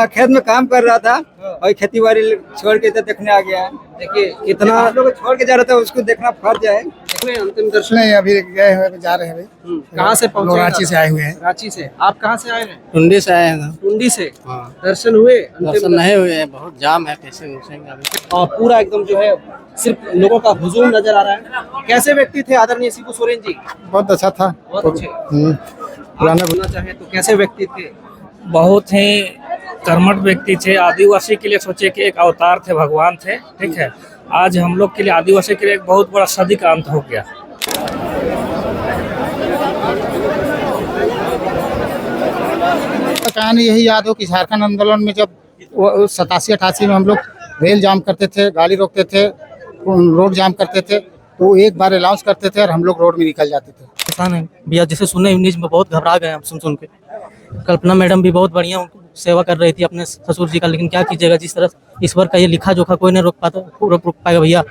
खेत में काम कर रहा था और खेती बाड़ी छोड़ के इधर देखने आ गया है। देखिए कितना आप लोग को छोड़ के जा रहा था, उसको देखना फर्ज है। देखिए अंतिम दर्शन नहीं, अभी गए हुए जा रहे हैं अभी। कहाँ से पहुंचे? रांची से आए हुए हैं। रांची से। आप कहाँ से आए हैं? टुंडी से आए हैं। टुंडी से। हाँ। दर्शन हुए? अंतिम दर्शन नहीं हुए हैं, बहुत जाम है, कैसे घुसेंगे अभी। और पूरा एकदम जो है सिर्फ लोगों का हुजूम नजर आ रहा है। कैसे व्यक्ति थे आदरणीय शिबू सोरेन जी? बहुत अच्छा था। बहुत अच्छे। पुराना बोलना चाहे तो कैसे व्यक्ति थे? बहुत ही कर्मठ व्यक्ति थे। आदिवासी के लिए सोचे कि एक अवतार थे, भगवान थे। ठीक है, आज हम लोग के लिए, आदिवासी के लिए एक बहुत बड़ा सदी का अंत हो गया। कहानी यही याद हो कि झारखंड आंदोलन में जब 87-88 में हम लोग रेल जाम करते थे, गाड़ी रोकते थे, रोड जाम करते थे, तो एक बार अनाउंस करते थे और हम लोग रोड में निकल जाते थे। किसान है भैया, जैसे सुने न्यूज में बहुत घबरा गए हम सुन के। कल्पना मैडम भी बहुत बढ़िया सेवा कर रही थी अपने ससुर जी का, लेकिन क्या कीजिएगा, जिस तरह ईश्वर का ये लिखा जोखा कोई नहीं रोक पाएगा भैया।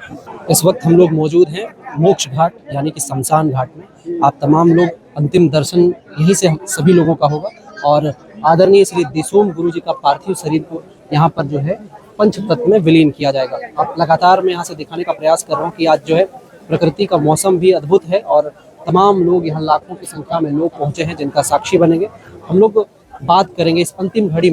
इस वक्त हम लोग मौजूद हैं मोक्ष घाट यानी कि शमशान घाट में। आप तमाम लोग अंतिम दर्शन यहीं से सभी लोगों का होगा और आदरणीय श्री दिसोम गुरु जी का पार्थिव शरीर को यहाँ पर जो है पंच तत्व में विलीन किया जाएगा। अब लगातार मैं यहाँ से दिखाने का प्रयास कर रहा हूँ कि आज जो है प्रकृति का मौसम भी अद्भुत है और तमाम लोग यहाँ लाखों की संख्या में लोग पहुँचे हैं जिनका साक्षी बनेंगे। हम लोग बात करेंगे इस अंतिम घड़ी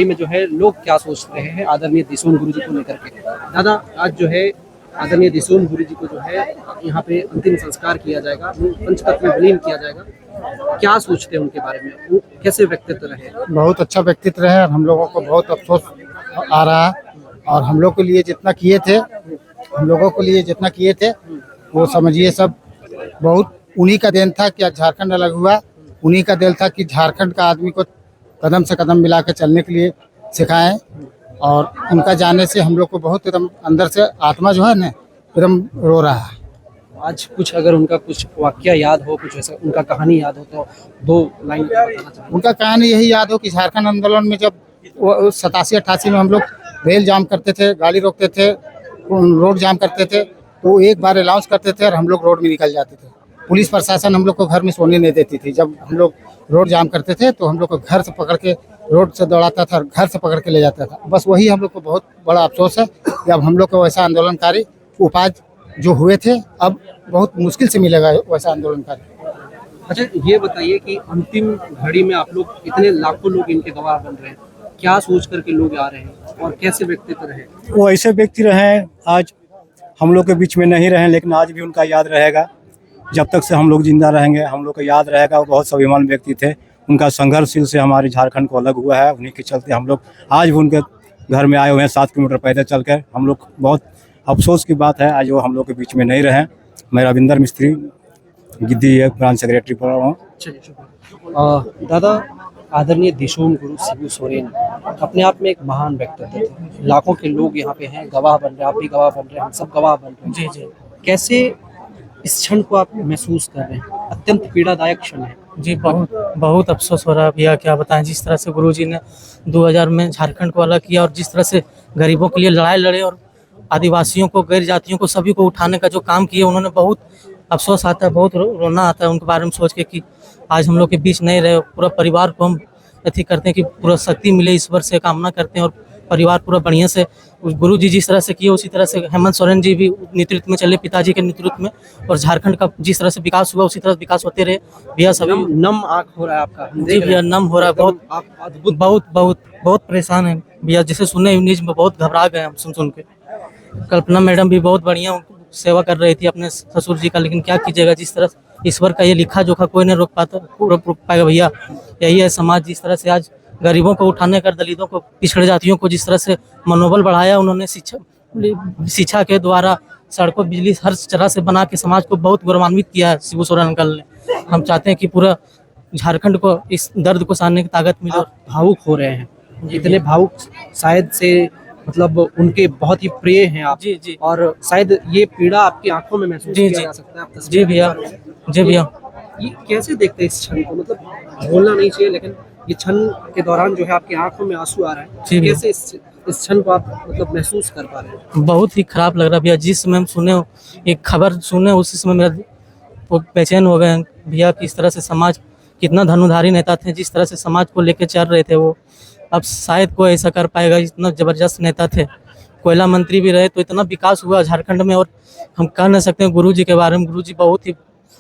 में जो है लोग क्या सोच रहे हैं आदरणीय दिसोम गुरु जी को लेकर के। दादा, आज जो है आदरणीय दिसोम गुरु जी को जो है यहाँ पे अंतिम संस्कार किया जाएगा, पंचतत्व में विलीन किया जाएगा। क्या सोचते हैं उनके बारे में? वो कैसे व्यक्तित्व रहे? बहुत अच्छा व्यक्तित्व रहे और हम लोगों को बहुत अफसोस आ रहा है। और हम लोग के लिए जितना किए थे वो समझिए सब बहुत उन्हीं का देन था कि आज झारखंड अलग हुआ। उन्हीं का दिल था कि झारखंड का आदमी को कदम से कदम मिला कर चलने के लिए सिखाएं। और उनका जाने से हम लोग को बहुत एकदम अंदर से आत्मा जो है ना एकदम रो रहा है। आज कुछ अगर उनका कुछ वाक्य याद हो, कुछ ऐसा उनका कहानी याद हो तो 2 लाइन बताना चाहें। उनका कहानी यही याद हो कि झारखंड आंदोलन में जब 87-88 में हम लोग रेल जाम करते थे, गाड़ी रोकते थे, रोड जाम करते थे, तो एक बार अनाउंस करते थे और हम लोग रोड में निकल जाते थे। पुलिस प्रशासन हम लोग को घर में सोने नहीं देती थी। जब हम लोग रोड जाम करते थे तो हम लोग को घर से पकड़ के रोड से दौड़ाता था, घर से पकड़ के ले जाता था। बस वही हम लोग को बहुत बड़ा अफसोस है कि अब हम लोग को वैसा आंदोलनकारी उपाधि जो हुए थे अब बहुत मुश्किल से मिलेगा वैसा आंदोलनकारी। अच्छा, ये बताइए कि अंतिम घड़ी में आप लोग इतने लाखों लोग इनके गवाह बन रहे हैं, क्या सोच करके लोग आ रहे हैं और कैसे व्यक्तित्व रहे? वो ऐसे व्यक्ति रहे, आज हम लोग के बीच में नहीं रहे, लेकिन आज भी उनका याद रहेगा। जब तक से हम लोग जिंदा रहेंगे हम लोग को याद रहेगा। वो बहुत स्वाभिमान व्यक्ति थे। उनका संघर्षशील से हमारे झारखंड को अलग हुआ है। उन्हीं के चलते हम लोग आज भी उनके घर में आए हुए हैं 7 किलोमीटर पैदल चलकर। हम लोग बहुत अफसोस की बात है आज वो हम लोग के बीच में नहीं रहे। मैं रविंदर मिस्त्री गिद्दी ब्रांच सेक्रेटरी पर हूँ। दादा, आदरणीय दिसोम गुरु शिबू सोरेन अपने आप में एक महान व्यक्तित्व थे। लाखों के लोग यहाँ पे हैं, गवाह बन रहे हैं, आप भी गवाह बन रहे हैं, हम सब गवाह बन रहे हैं। जी। कैसे इस क्षण को आप महसूस कर रहे हैं? अत्यंत पीड़ादायक क्षण है। जी, बहुत अफसोस हो रहा है भैया, क्या बताएं। जिस तरह से गुरुजी ने 2000 में झारखंड को अलग किया और जिस तरह से गरीबों के लिए लड़ाई लड़े और आदिवासियों को, गैर जातियों को, सभी को उठाने का जो काम किए उन्होंने, बहुत अफसोस आता है, बहुत रोना आता है उनके बारे में सोच के कि आज हम लोग के बीच नहीं रहे। पूरा परिवार को हम अथी करते हैं कि पूरा शक्ति मिले, ईश्वर से कामना करते हैं और परिवार पूरा बढ़िया से गुरु जी जिस तरह से किए उसी तरह से हेमंत सोरेन जी भी नेतृत्व में चले, पिताजी के नेतृत्व में, और झारखंड का जिस तरह से विकास हुआ उसी तरह विकास होते रहे भैया। सभी नम आँख हो रहा है आपका? जी भैया, नम हो रहा है। बहुत परेशान है भैया, जैसे सुने न्यूज में बहुत घबरा गए हम सुन के। कल्पना मैडम भी बहुत बढ़िया सेवा कर रही थी अपने ससुर जी का, लेकिन क्या कीजिएगा, जिस तरह ईश्वर का ये लिखा जोखा कोई नहीं रोक पाएगा भैया। यही है समाज, जिस तरह से आज गरीबों को उठाने कर, दलितों को, पिछड़े जातियों को जिस तरह से मनोबल बढ़ाया उन्होंने, शिक्षा के द्वारा, सड़कों, बिजली, हर तरह से बना के समाज को बहुत गौरवान्वित किया है शिबू सोरेन अंकल ने। हम चाहते हैं कि पूरा झारखंड को इस दर्द को सहने की ताकत मिले। भावुक हो रहे हैं, इतने भावुक शायद से, मतलब उनके बहुत ही प्रिय हैं आप। जी। और शायद ये पीड़ा आपकी आंखों में महसूस किया जा सकता है। आप जी भैया। ये कैसे देखते हैं इस क्षण को? मतलब बोलना नहीं चाहिए, लेकिन ये क्षण के दौरान जो है आपकी आंखों में आंसू आ रहा है। कैसे इस क्षण को आप मतलब महसूस कर पा रहे हैं? बहुत ही खराब लग रहा है भैया। जिस समय हम सुने एक खबर सुने उसी समय मेरा वो बेचैन हो गए भैया। किस तरह से समाज, कितना धनुधारी नेता थे, जिस तरह से समाज को लेके चल रहे थे वो अब शायद कोई ऐसा कर पाएगा। इतना जबरदस्त नेता थे, कोयला मंत्री भी रहे, तो इतना विकास हुआ झारखंड में। और हम कह नहीं सकते गुरुजी के बारे में। गुरुजी बहुत ही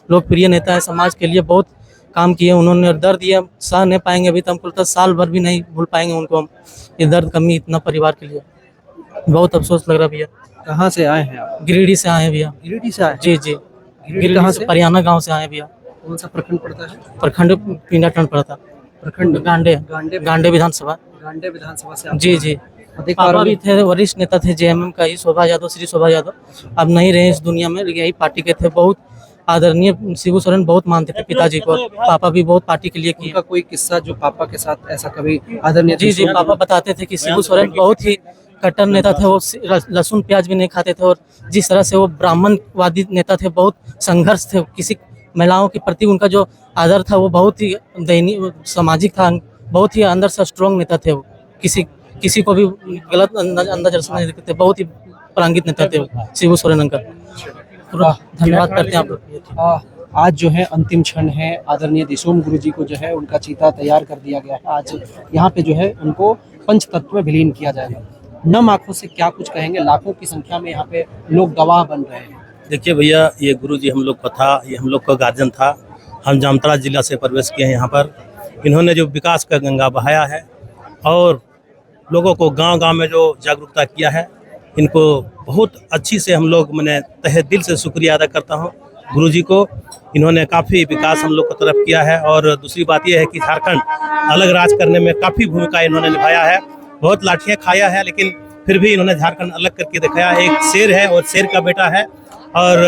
लोकप्रिय नेता है, समाज के लिए बहुत काम किए उन्होंने। और दर्द ये सह नहीं पाएंगे अभी, तो हमको लगता है साल भर भी नहीं भूल पाएंगे उनको हम। ये दर्द कमी इतना परिवार के लिए, बहुत अफसोस लग रहा भैया। कहाँ से आए हैं आप? गिरिडीह से आए हैं भैया। गिरिडीह से आए? जी जी, गिरिडीह कहाँ से? परियाना गांव से आए हैं भैया। कौन सा प्रखंड पड़ता है? प्रखंड पिंडाटन पड़ा था। प्रखंड गांडे गांडे गांडे विधानसभा। गांडे विधानसभा से आप? जी जी, अधिक पापा बार भी थे, वरिष्ठ नेता थे जेएमएम का ही, शोभा यादव, श्री शोभा यादव। अब नहीं रहे इस दुनिया में, लेकिन यही पार्टी के थे। बहुत आदरणीय शिबू सोरेन बहुत मानते थे पिताजी को। पापा भी बहुत पार्टी के लिए किए। उनका कोई किस्सा जो पापा के साथ ऐसा कभी आदरणीय? जी जी, पापा बताते थे कि शिबू सोरेन बहुत ही कट्टर नेता थे। वो लहसुन प्याज भी नहीं खाते थे। और जिस तरह से वो ब्राह्मणवादी नेता थे, बहुत संघर्ष थे। किसी महिलाओं के प्रति उनका जो आदर था वो बहुत ही दयनीय सामाजिक था। बहुत ही अंदर से स्ट्रॉन्ग नेता थे वो। किसी को भी गलत अंदाज नहीं देखते। बहुत ही प्रांगित नेता थे वो शिबू सोरेन अंकल। धन्यवाद करते हैं आप लोग। आज जो है अंतिम क्षण है। आदरणीय दिसोम गुरु जी को जो है उनका चीता तैयार कर दिया गया है। आज यहाँ पे जो है उनको पंच तत्व में विलीन किया जाएगा। नम आंखों से क्या कुछ कहेंगे? लाखों की संख्या में यहाँ पे लोग गवाह बन रहे हैं। देखिए भैया, ये गुरुजी हम लोग का था, ये हम लोग का गार्जियन था। हम जामताड़ा जिला से प्रवेश किए हैं यहाँ पर। इन्होंने जो विकास का गंगा बहाया है और लोगों को गांव-गांव में जो जागरूकता किया है, इनको बहुत अच्छी से हम लोग मैंने तहे दिल से शुक्रिया अदा करता हूँ गुरुजी को। इन्होंने काफ़ी विकास हम लोग की तरफ किया है। और दूसरी बात यह है कि झारखंड अलग राज करने में काफ़ी भूमिका इन्होंने निभाया है। बहुत लाठियाँ खाया है, लेकिन फिर भी इन्होंने झारखंड अलग करके दिखाया। एक शेर है और शेर का बेटा है। और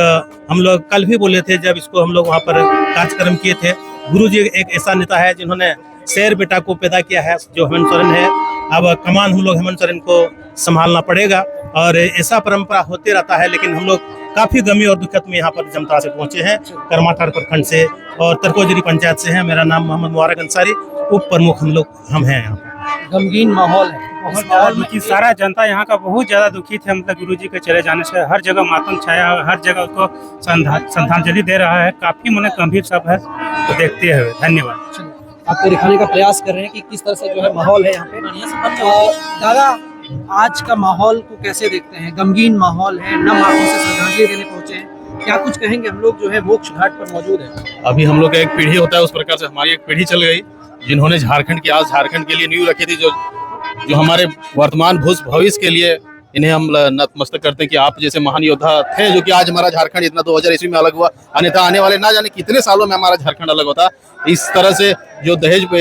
हम लोग कल भी बोले थे जब इसको हम लोग वहाँ पर कार्यक्रम किए थे, गुरुजी एक ऐसा नेता है जिन्होंने शेर बेटा को पैदा किया है, जो हेमंत सोरेन है। अब कमान हम लोग हेमंत सोरेन को संभालना पड़ेगा और ऐसा परंपरा होते रहता है। लेकिन हम लोग काफ़ी गमी और दुखद में यहाँ पर जामताड़ा से पहुँचे हैं, करमाटार प्रखंड से और तरकोजरी पंचायत से हैं। मेरा नाम मोहम्मद मुबारक अंसारी, उप प्रमुख हम हैं यहाँ पर। गमगीन माहौल है। बहुत ज़्यादा दुखी, सारा जनता यहाँ का बहुत ज़्यादा दुखी थे। मतलब गुरुजी के चले जाने से हर जगह मातम छाया है, हर जगह उसको श्रद्धांजलि दे रहा है। काफ़ी मन गंभीर सब है, तो देखते हुए धन्यवाद। आपको दिखाने का प्रयास कर रहे हैं कि किस तरह से जो है माहौल है यहाँ पे। दादा, आज का माहौल को कैसे देखते हैं? गमगीन माहौल है, नम आंखों से श्रद्धांजलि देने पहुंचे हैं। क्या कुछ कहेंगे? हम लोग जो है मोक्ष घाट पर मौजूद है। अभी हम लोग का एक पीढ़ी होता है, उस प्रकार से हमारी एक पीढ़ी चल गई जिन्होंने झारखंड की, आज झारखंड के लिए नींव रखी थी। जो हमारे वर्तमान भविष्य के लिए इन्हें हम नतमस्तक करते हैं कि आप जैसे महान योद्धा थे, जो कि आज हमारा झारखंड इतना 2000 ईस्वी में अलग हुआ। अन्यथा आने वाले ना जाने कितने सालों में हमारा झारखंड अलग होता। इस तरह से जो दहेज पे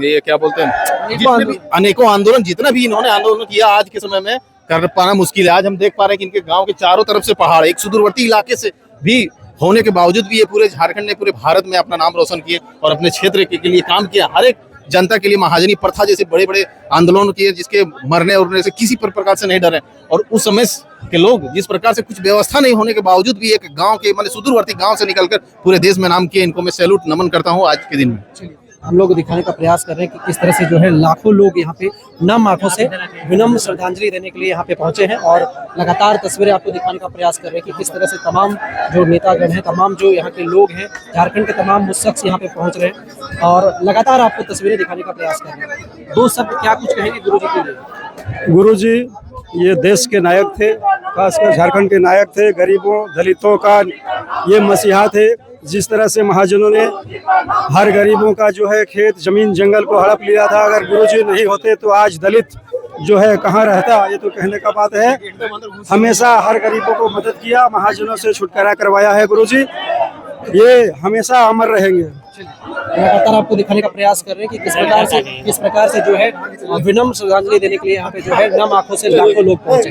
ये क्या बोलते हैं, अनेकों आंदोलन, जितना भी इन्होंने आंदोलन किया आज के समय में कर पाना मुश्किल है। आज हम देख पा रहे हैं कि इनके गाँव के चारों तरफ से पहाड़, एक सुदूरवर्ती इलाके से भी होने के बावजूद भी ये पूरे झारखंड ने, पूरे भारत में अपना नाम रोशन किए और अपने क्षेत्र के लिए काम किया। हर एक जनता के लिए महाजनी प्रथा जैसे बड़े बड़े आंदोलन किए, जिसके मरने उड़ने से किसी प्रकार से नहीं डरे। और उस समय के लोग जिस प्रकार से कुछ व्यवस्था नहीं होने के बावजूद भी एक गांव के, मतलब सुदूरवर्ती गांव से निकलकर पूरे देश में नाम किए, इनको मैं सैल्यूट नमन करता हूं आज के दिन में। हम लोग दिखाने का प्रयास कर रहे हैं कि किस तरह से जो है लाखों लोग यहाँ पे नम आंखों से विनम्र श्रद्धांजलि देने के लिए यहाँ पे पहुंचे हैं। और लगातार तस्वीरें आपको दिखाने का प्रयास कर रहे हैं कि किस तरह से तमाम जो नेतागण हैं, तमाम जो यहाँ के लोग हैं, झारखंड के तमाम वो शख्स यहाँ पे पहुंच रहे हैं और लगातार आपको तस्वीरें दिखाने का प्रयास कर रहे हैं। दो शब्द क्या कुछ कहेंगे गुरु जी के लिए? गुरु जी ये देश के नायक थे, खासकर झारखंड के नायक थे। गरीबों दलितों का ये मसीहा थे। जिस तरह से महाजनों ने हर गरीबों का जो है खेत जमीन जंगल को हड़प लिया था, अगर गुरुजी नहीं होते तो आज दलित जो है कहाँ रहता, ये तो कहने का बात है। हमेशा हर गरीबों को मदद किया, महाजनों से छुटकारा करवाया है गुरुजी, ये हमेशा अमर रहेंगे। लगातार आपको दिखाने का प्रयास कर रहे हैं कि किस प्रकार से जो है विनम्र श्रद्धांजलि देने के लिए यहाँ पे जो है नम आंखों से लाखों लोग पहुंचे।